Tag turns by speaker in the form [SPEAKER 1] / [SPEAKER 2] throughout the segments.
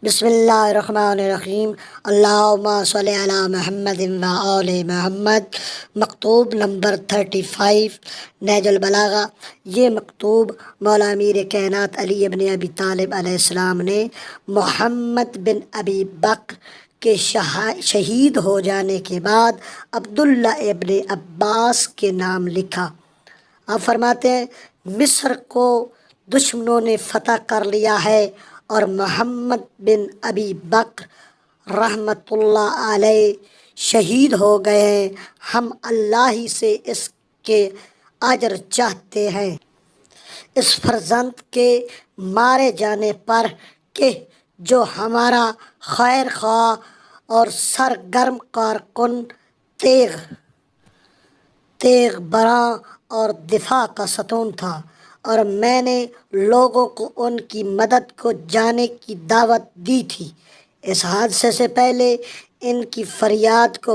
[SPEAKER 1] بسم اللہ الرحمن الرحیم۔ اللہم صلی علی محمد و آل محمد۔ مکتوب نمبر 35 نہج البلاغہ۔ یہ مکتوب مولا امیر کائنات علی ابن ابی طالب علیہ السلام نے محمد بن ابی بکر کے شہید ہو جانے کے بعد عبداللہ ابن عباس کے نام لکھا۔ آپ فرماتے ہیں مصر کو دشمنوں نے فتح کر لیا ہے اور محمد بن ابی بکر رحمۃ اللہ علیہ شہید ہو گئے ہیں۔ ہم اللہ ہی سے اس کے اجر چاہتے ہیں، اس فرزند کے مارے جانے پر کہ جو ہمارا خیر خواہ اور سرگرم کارکن، تیغ براں اور دفاع کا ستون تھا، اور میں نے لوگوں کو ان کی مدد کو جانے کی دعوت دی تھی۔ اس حادثے سے پہلے ان کی فریاد کو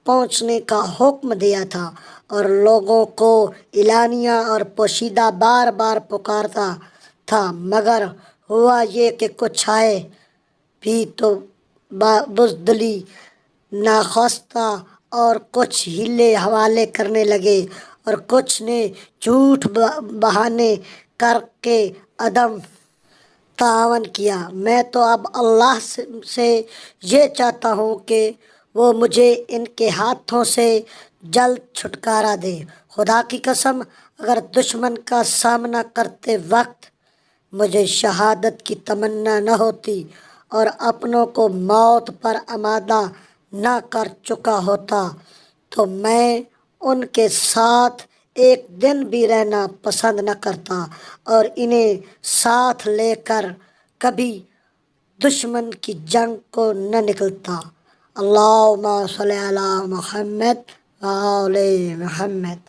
[SPEAKER 1] پہنچنے کا حکم دیا تھا، اور لوگوں کو اعلانیہ اور پوشیدہ بار بار پکارتا تھا، مگر ہوا یہ کہ کچھ آئے بھی تو بزدلی ناخواستہ اور کچھ ہیلے حوالے کرنے لگے، اور کچھ نے جھوٹ بہانے کر کے عدم تعاون کیا۔ میں تو اب اللہ سے یہ چاہتا ہوں کہ وہ مجھے ان کے ہاتھوں سے جلد چھٹکارا دے۔ خدا کی قسم، اگر دشمن کا سامنا کرتے وقت مجھے شہادت کی تمنا نہ ہوتی اور اپنوں کو موت پر آمادہ نہ کر چکا ہوتا تو میں ان کے ساتھ ایک دن بھی رہنا پسند نہ کرتا اور انہیں ساتھ لے کر کبھی دشمن کی جنگ کو نہ نکلتا۔ اللہم صلی علی محمد و آل محمد۔